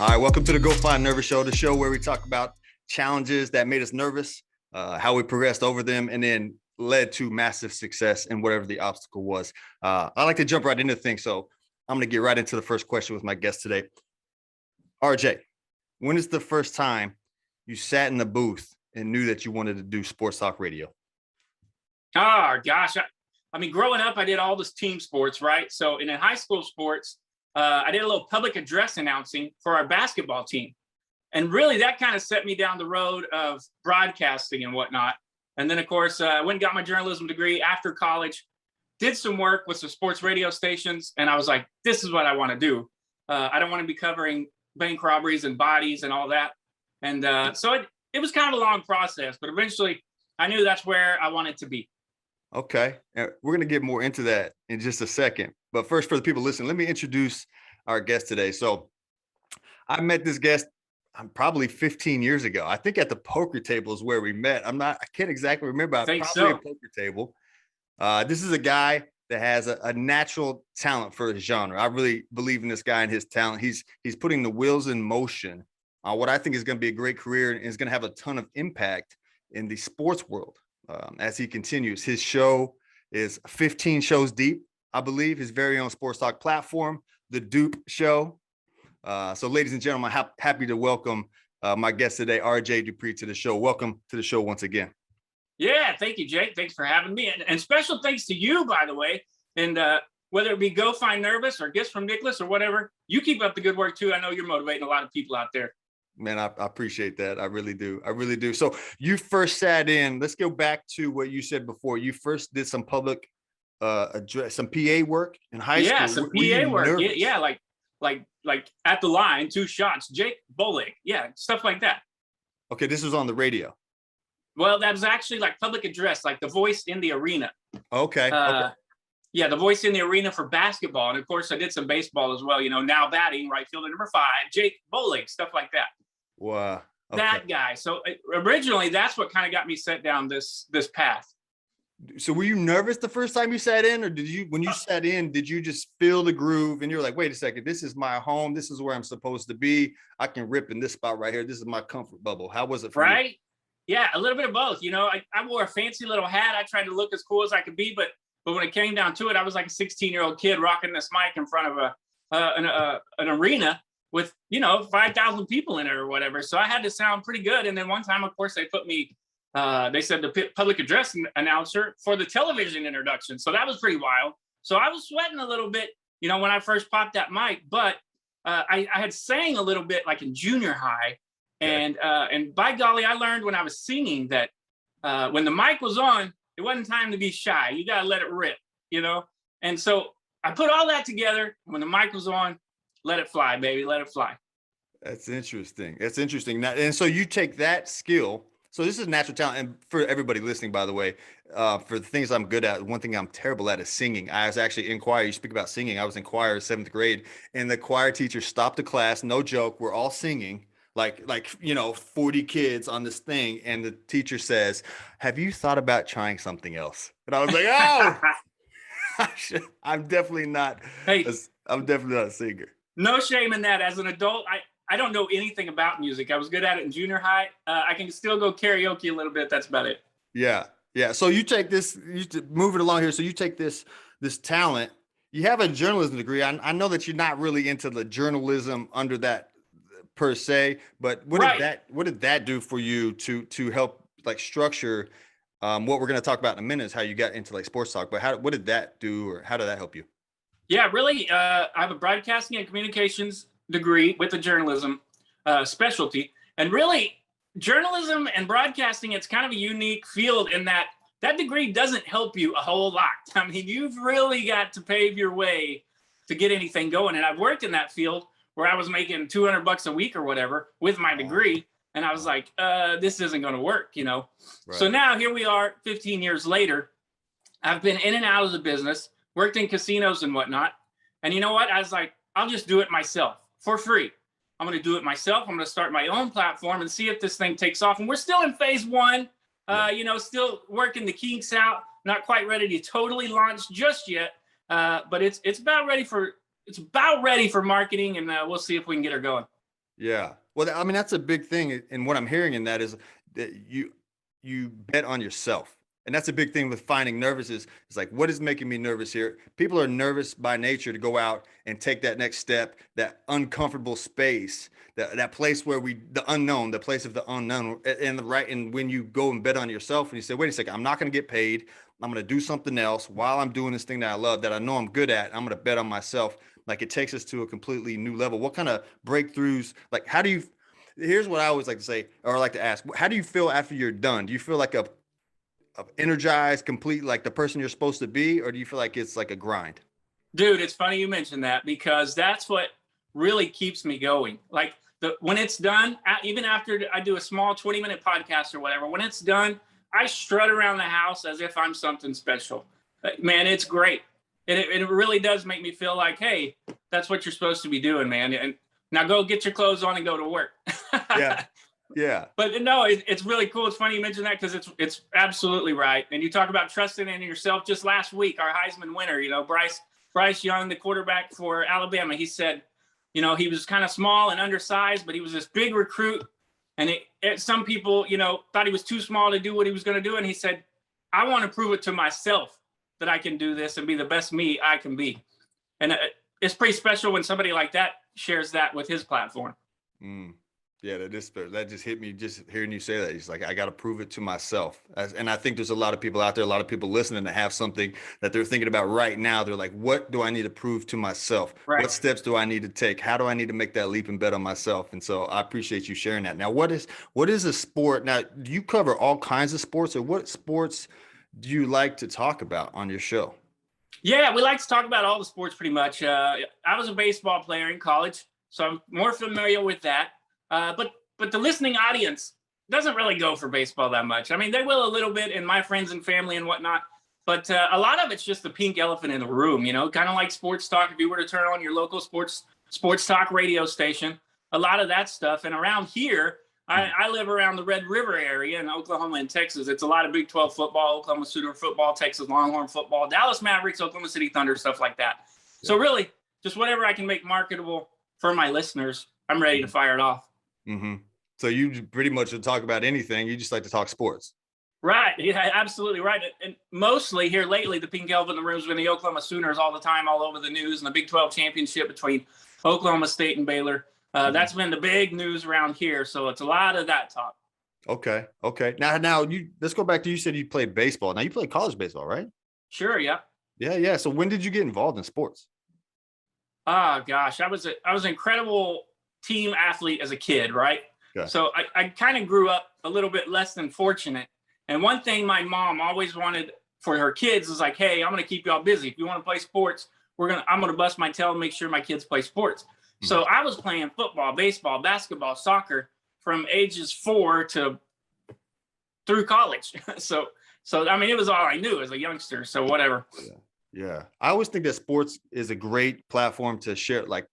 All right, welcome to the Go Find Nervous Show, the show where we talk about challenges that made us nervous, how we progressed over them, and then led to massive success in whatever the obstacle was. I like to jump right into things, so I'm going to get right into the first question with my guest today. RJ, when is the first time you sat in the booth and knew that you wanted to do sports talk radio? Oh, gosh. I mean, growing up, I did all this team sports, right? So in high school sports, I did a little public address announcing for our basketball team. And really, that kind of set me down the road of broadcasting and whatnot. And then, of course, I went and got my journalism degree after college, did some work with some sports radio stations. And I was like, this is what I want to do. I don't want to be covering bank robberies and bodies and all that. And so it was kind of a long process, but eventually I knew that's where I wanted to be. Okay. We're going to get more into that in just a second. But first, for the people listening, let me introduce our guest today. So I met this guest probably 15 years ago. I think at the poker table is where we met. I can't exactly remember. I think probably so. A poker table. This is a guy that has a natural talent for his genre. I really believe in this guy and his talent. He's putting the wheels in motion on what I think is going to be a great career and is going to have a ton of impact in the sports world as he continues. His show is 15 shows deep, I believe, his very own sports talk platform, the Deupree Show. So ladies and gentlemen, happy to welcome my guest today, RJ Deupree, to the show. Welcome to the show once again. Yeah, thank you, Jake. Thanks for having me. And special thanks to you, by the way. And whether it be Go Find Nervous or Gifts from Nicholas or whatever, you keep up the good work too. I know you're motivating a lot of people out there. Man, I appreciate that. I really do. I really do. So you first sat in, let's go back to what you said before. You first did some public address, some PA work in high school. Yeah, some PA work. Yeah, like at the line, 2 shots, Jake Bowling. Yeah, stuff like that. Okay, this was on the radio. Well, that was actually like public address, like the voice in the arena. Okay. Okay. Yeah, the voice in the arena for basketball. And of course, I did some baseball as well, now batting, right fielder number 5, Jake Bowling, stuff like that. Wow. Okay. That guy. So originally, that's what kind of got me set down this path. So were you nervous the first time you sat in, or when you sat in, did you just feel the groove and you're like, wait a second, this is my home. This is where I'm supposed to be. I can rip in this spot right here. This is my comfort bubble. How was it for you? Yeah, a little bit of both. I wore a fancy little hat. I tried to look as cool as I could be, but when it came down to it, I was like a 16-year-old kid rocking this mic in front of an arena with 5,000 people in it or whatever. So I had to sound pretty good. And then one time, of course, they put me. They said the public address announcer for the television introduction. So that was pretty wild. So I was sweating a little bit, when I first popped that mic. But I had sang a little bit like in junior high. And by golly, I learned when I was singing that when the mic was on, it wasn't time to be shy. You got to let it rip, And so I put all that together. When the mic was on, let it fly, baby. Let it fly. That's interesting. That's interesting. Now, and so you take that skill. So this is natural talent. And for everybody listening, by the way, for the things I'm good at, one thing I'm terrible at is singing. I was actually in choir. You speak about singing. I was in choir 7th grade, and the choir teacher stopped the class. No joke. We're all singing. Like 40 kids on this thing. And the teacher says, have you thought about trying something else? And I was like, oh, I'm definitely not. I'm definitely not a singer. No shame in that. As an adult, I don't know anything about music. I was good at it in junior high. I can still go karaoke a little bit. That's about it. Yeah. Yeah. So you take this, move it along here. So you take this talent, you have a journalism degree. I know that you're not really into the journalism under that per se, but what did that do for you to help like structure what we're going to talk about in a minute is how you got into like sports talk, but what did that do, or how did that help you? Yeah, really. I have a broadcasting and communications degree with a journalism specialty, and really journalism and broadcasting, it's kind of a unique field in that degree doesn't help you a whole lot. I mean, you've really got to pave your way to get anything going. And I've worked in that field where I was making $200 a week or whatever with my degree. And I was like, this isn't going to work, Right. So now here we are 15 years later. I've been in and out of the business, worked in casinos and whatnot. And you know what? I was like, I'll just do it myself for free. I'm going to do it myself. I'm going to start my own platform and see if this thing takes off. And we're still in phase 1, still working the kinks out, not quite ready to totally launch just yet. But it's about ready for marketing, and we'll see if we can get her going. Yeah. Well, I mean, that's a big thing. And what I'm hearing in that is that you bet on yourself. And that's a big thing with finding nervous is it's like, what is making me nervous here? People are nervous by nature to go out and take that next step, that uncomfortable space, that place where the unknown, the place of the unknown. And the right. And when you go and bet on yourself and you say, wait a second, I'm not going to get paid. I'm going to do something else while I'm doing this thing that I love, that I know I'm good at. I'm going to bet on myself. Like it takes us to a completely new level. What kind of breakthroughs, like how do you, here's what I always like to say, or like to ask, how do you feel after you're done? Do you feel like a energized, complete, like the person you're supposed to be? Or do you feel like it's like a grind? Dude, it's funny you mentioned that because that's what really keeps me going. Like when it's done, even after I do a small 20-minute podcast or whatever, when it's done, I strut around the house as if I'm something special. Man, it's great. It really does make me feel like, hey, that's what you're supposed to be doing, man. And now go get your clothes on and go to work. Yeah. Yeah. But no, it's really cool. It's funny you mentioned that because it's absolutely right. And you talk about trusting in yourself. Just last week, our Heisman winner, Bryce Young, the quarterback for Alabama, he said, he was kind of small and undersized, but he was this big recruit. And some people, thought he was too small to do what he was going to do. And he said, I want to prove it to myself that I can do this and be the best me I can be. And it's pretty special when somebody like that shares that with his platform. Yeah, that just hit me just hearing you say that. He's like, I got to prove it to myself. And I think there's a lot of people out there, a lot of people listening that have something that they're thinking about right now. They're like, what do I need to prove to myself? Right. What steps do I need to take? How do I need to make that leap and bet on myself? And so I appreciate you sharing that. Now, what is a sport? Now, do you cover all kinds of sports, or what sports do you like to talk about on your show? Yeah, we like to talk about all the sports pretty much. I was a baseball player in college, so I'm more familiar with that. But the listening audience doesn't really go for baseball that much. I mean, they will a little bit in my friends and family and whatnot, but a lot of it's just the pink elephant in the room, kind of like sports talk. If you were to turn on your local sports talk radio station, a lot of that stuff. And around here, I live around the Red River area in Oklahoma and Texas. It's a lot of Big 12 football, Oklahoma Sooner football, Texas Longhorn football, Dallas Mavericks, Oklahoma City Thunder, stuff like that. Yeah. So really, just whatever I can make marketable for my listeners, I'm ready to fire it off. Mm-hmm. So you pretty much will talk about anything. You just like to talk sports. Right. Yeah, absolutely right. And mostly here lately, the pink elephant in the room has been the Oklahoma Sooners all the time, all over the news, and the Big 12 championship between Oklahoma State and Baylor. That's been the big news around here. So it's a lot of that talk. Okay. Now let's go back to, you said you played baseball. Now you play college baseball, right? Sure. Yeah. Yeah. So when did you get involved in sports? Oh gosh, I was an incredible team athlete as a kid, right? Okay. So I kind of grew up a little bit less than fortunate. And one thing my mom always wanted for her kids is like, hey, I'm going to keep y'all busy. If you want to play sports, I'm going to bust my tail and make sure my kids play sports. Mm-hmm. So I was playing football, baseball, basketball, soccer from ages 4 through college. So I mean, it was all I knew as a youngster. So whatever. Yeah. I always think that sports is a great platform to share, like,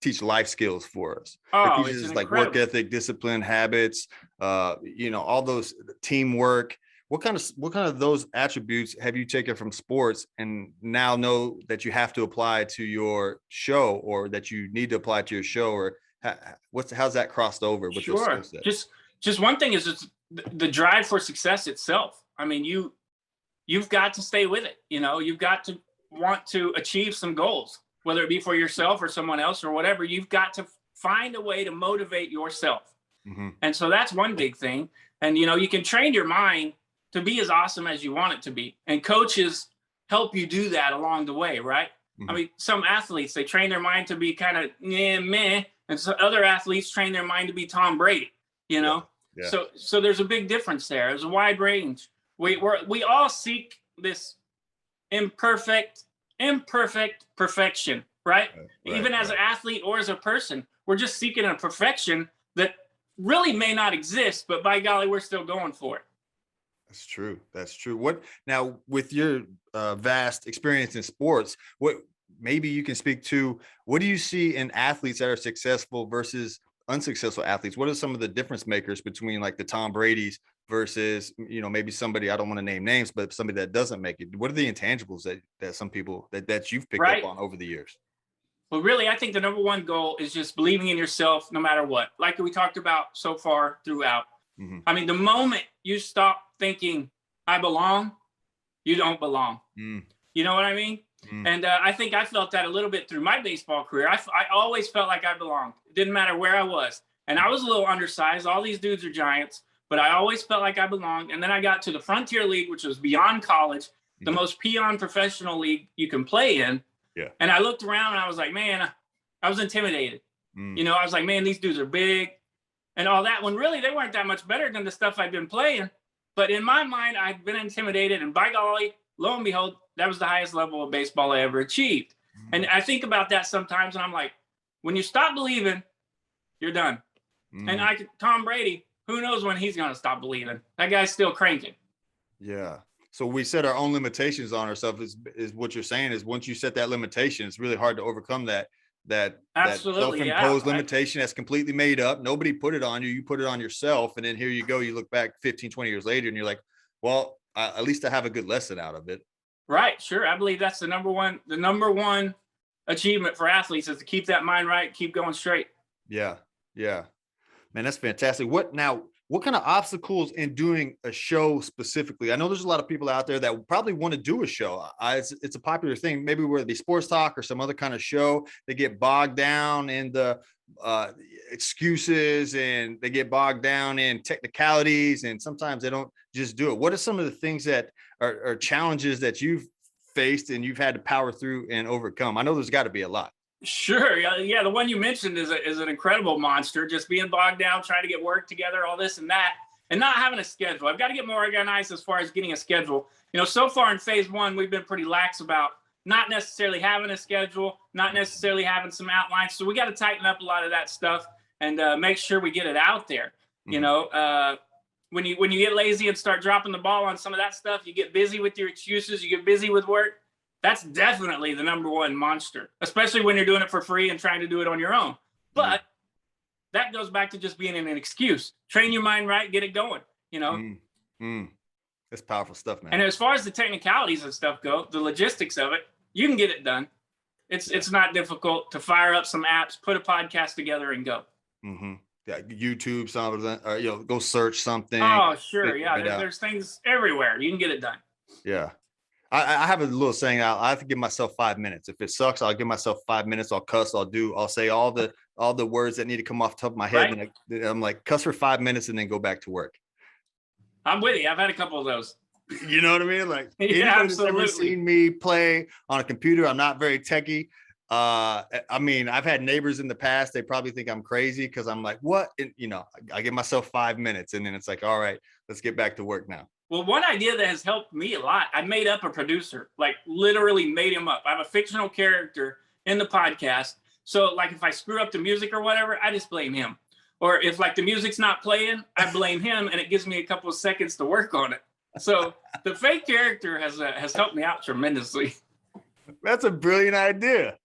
teach life skills for us. Oh, it teaches like work ethic, discipline, habits, all those, teamwork. What kind of those attributes have you taken from sports and now know that you have to apply to your show, or that you need to apply to your show, or how's that crossed over with your skill set? Just one thing is just the drive for success itself. I mean, you've got to stay with it. You've got to want to achieve some goals, whether it be for yourself or someone else or whatever. You've got to find a way to motivate yourself. Mm-hmm. And so that's one big thing. And, you can train your mind to be as awesome as you want it to be. And coaches help you do that along the way, right? Mm-hmm. I mean, some athletes, they train their mind to be kind of meh. And so other athletes train their mind to be Tom Brady, Yeah. So there's a big difference there. There's a wide range. We all seek this imperfect perfection, right? Even as an athlete or as a person, we're just seeking a perfection that really may not exist, but by golly, we're still going for it. That's true. What now, with your vast experience in sports, what maybe you can speak to, what do you see in athletes that are successful versus unsuccessful athletes? What are some of the difference makers between like the Tom Brady's versus, maybe somebody, I don't want to name names, but somebody that doesn't make it? What are the intangibles that some people that you've picked up on over the years? Well, really, I think the number one goal is just believing in yourself no matter what. Like we talked about so far throughout. Mm-hmm. I mean, the moment you stop thinking, I belong, you don't belong. Mm. You know what I mean? Mm. And I think I felt that a little bit through my baseball career. I always felt like I belonged. It didn't matter where I was. And I was a little undersized. All these dudes are giants, but I always felt like I belonged. And then I got to the Frontier League, which was beyond college, the most peon professional league you can play in. Yeah. And I looked around and I was like, man, I was intimidated. You know, I was like, man, these dudes are big and all that, when really they weren't that much better than the stuff I'd been playing. But in my mind, I'd been intimidated. And by golly, lo and behold, that was the highest level of baseball I ever achieved. And I think about that sometimes and I'm like, when you stop believing, you're done. And Tom Brady, who knows when he's going to stop believing? That guy's still cranking. Yeah. So we set our own limitations on ourselves is what you're saying is once you set that limitation, it's really hard to overcome that self-imposed limitation that's completely made up. Nobody put it on you. You put it on yourself. And then here you go. You look back 15, 20 years later and you're like, well, at least I have a good lesson out of it. Right. Sure. I believe that's the number one achievement for athletes is to keep that mind right, keep going straight. Yeah. Yeah. Man, that's fantastic. What kind of obstacles in doing a show specifically? I know there's a lot of people out there that probably want to do a show. It's a popular thing, maybe whether it be sports talk or some other kind of show. They get bogged down in the excuses and they get bogged down in technicalities, and sometimes they don't just do it. What are some of the things that are challenges that you've faced and you've had to power through and overcome? I know there's got to be a lot. Sure. Yeah. The one you mentioned is an incredible monster, just being bogged down, trying to get work together, all this and that, and not having a schedule. I've got to get more organized as far as getting a schedule. You know, so far in phase one, we've been pretty lax about not necessarily having a schedule, not necessarily having some outlines. So we got to tighten up a lot of that stuff and make sure we get it out there. You know, when you get lazy and start dropping the ball on some of that stuff, you get busy with your excuses, you get busy with work. That's definitely the number one monster, especially when you're doing it for free and trying to do it on your own. But that goes back to just being an excuse. Train your mind right, get it going, you know? That's powerful stuff, man. And as far as the technicalities and stuff go, the logistics of it, you can get it done. It's not difficult to fire up some apps, put a podcast together and go. Yeah, YouTube, some of that, or, go search something. Oh, sure. Yeah, there's things everywhere. You can get it done. Yeah. I have a little saying. I have to give myself 5 minutes. If it sucks, I'll give myself 5 minutes. I'll cuss. I'll say all the words that need to come off the top of my head. Right. And I'm like, cuss for 5 minutes and then go back to work. I'm with you. I've had a couple of those. You know what I mean? Like, yeah, absolutely. Ever seen me play on a computer? I'm not very techie. I mean, I've had neighbors in the past. They probably think I'm crazy because I'm like, what? And, I give myself 5 minutes and then it's like, all right, let's get back to work now. Well, one idea that has helped me a lot, I made up a producer, like literally made him up. I have a fictional character in the podcast. So like if I screw up the music or whatever, I just blame him. Or if like the music's not playing, I blame him and it gives me a couple of seconds to work on it. So the fake character has helped me out tremendously. That's a brilliant idea.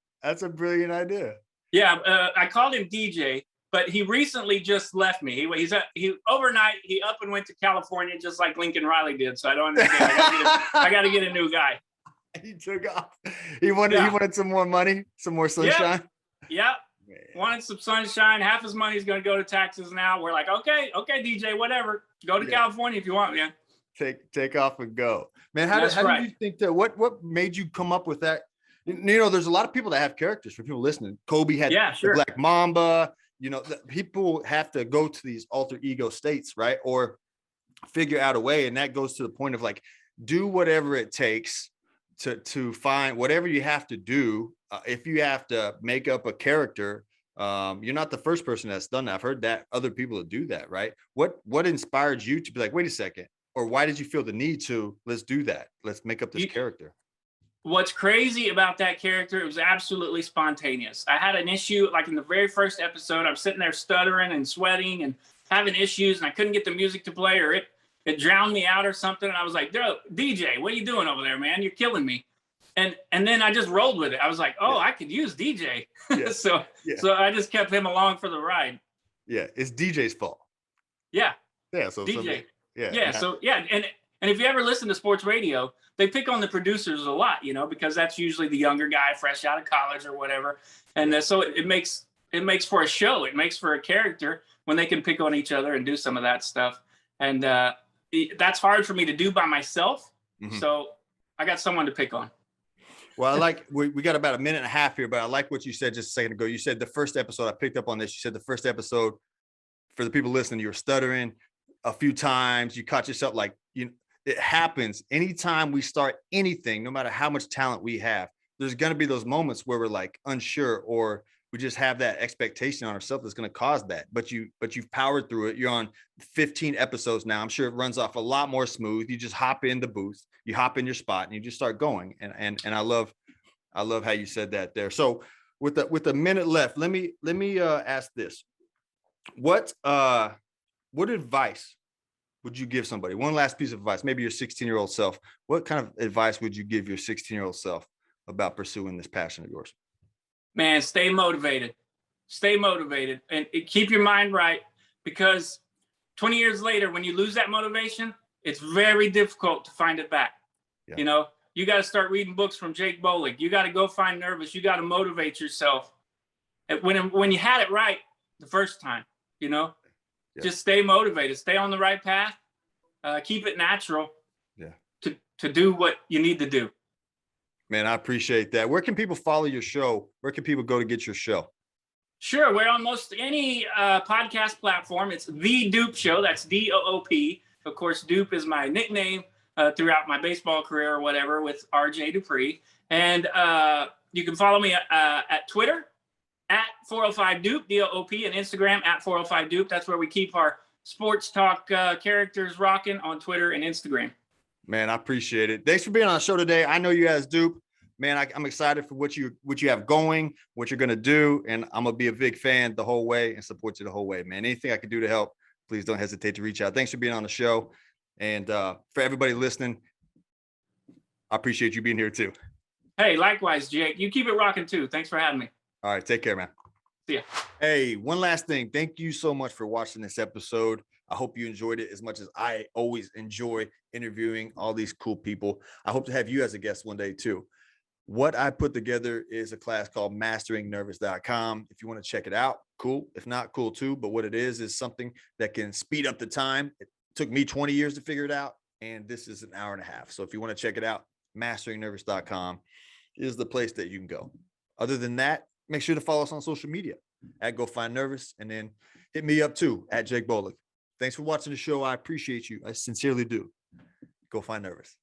Yeah, I called him DJ. But he recently just left me. He overnight he up and went to California just like Lincoln Riley did. So I don't understand. I got to get a new guy. He took off. He wanted some more money, some more sunshine. Yeah. Wanted some sunshine. Half his money's going to go to taxes now. We're like, okay, DJ, whatever. Go to California if you want, man. Take off and go, man. How do you think that? What made you come up with that? There's a lot of people that have characters. For people listening, Kobe had the Black Mamba. People have to go to these alter ego states, right? Or figure out a way. And that goes to the point of like, do whatever it takes to find whatever you have to do. If you have to make up a character, you're not the first person that's done that. I've heard that other people do that, right? What inspired you to be like, wait a second, or why did you feel the need to, let's do that. Let's make up this character. What's crazy about that character, it was absolutely spontaneous. I had an issue, like in the very first episode, I'm sitting there stuttering and sweating and having issues, and I couldn't get the music to play, or it drowned me out or something. And I was like, DJ, what are you doing over there, man? You're killing me. And then I just rolled with it. I was like, I could use DJ. Yeah. So I just kept him along for the ride. Yeah, it's DJ's fault. Yeah. Yeah. So DJ. And And if you ever listen to sports radio, they pick on the producers a lot, you know, because that's usually the younger guy fresh out of college or whatever. And so it makes for a show. It makes for a character when they can pick on each other and do some of that stuff. And that's hard for me to do by myself. Mm-hmm. So I got someone to pick on. Well, I like, we got about a minute and a half here, but I like what you said just a second ago. You said the first episode, I picked up on this. You said the first episode, for the people listening, you were stuttering a few times. You caught yourself, like, it happens anytime we start anything, no matter how much talent we have. There's going to be those moments where we're like unsure, or we just have that expectation on ourselves that's going to cause that. But you've powered through it. You're on 15 episodes now. I'm sure it runs off a lot more smooth. You just hop in the booth, you hop in your spot, and you just start going. And I love how you said that there. So with a minute left, let me ask this. What advice would you give somebody? One last piece of advice, maybe your 16-year-old self. What kind of advice would you give your 16-year-old self about pursuing this passion of yours? Man, stay motivated. Stay motivated and keep your mind right, because 20 years later, when you lose that motivation, it's very difficult to find it back. Yeah. You know, you got to start reading books from Jake Bolig. You got to go find Nervous. You got to motivate yourself. And when you had it right the first time, you know, just stay motivated, stay on the right path, keep it natural to do what you need to do. Man, I appreciate that. Where can people follow your show? Where can people go to get your show? Sure. We're on most any podcast platform. It's The Dupe Show. That's DOOP. Of course, Dupe is my nickname throughout my baseball career or whatever with RJ Deupree. And you can follow me at Twitter at 405 Dupe, DOOP, and Instagram at 405 Dupe. That's where we keep our sports talk characters rocking, on Twitter and Instagram. Man, I appreciate it. Thanks for being on the show today. I know you guys, Dupe. Man, I'm excited for what you have going, what you're going to do. And I'm going to be a big fan the whole way and support you the whole way, man. Anything I can do to help, please don't hesitate to reach out. Thanks for being on the show. And for everybody listening, I appreciate you being here too. Hey, likewise, Jake. You keep it rocking too. Thanks for having me. All right. Take care, man. See ya. Hey, one last thing. Thank you so much for watching this episode. I hope you enjoyed it as much as I always enjoy interviewing all these cool people. I hope to have you as a guest one day too. What I put together is a class called masteringnervous.com. If you want to check it out, cool. If not, cool too. But what it is something that can speed up the time. It took me 20 years to figure it out, and this is an hour and a half. So if you want to check it out, masteringnervous.com is the place that you can go. Other than that, make sure to follow us on social media at Go Find Nervous, and then hit me up too at Jake Bolig. Thanks for watching the show. I appreciate you. I sincerely do. Go Find Nervous.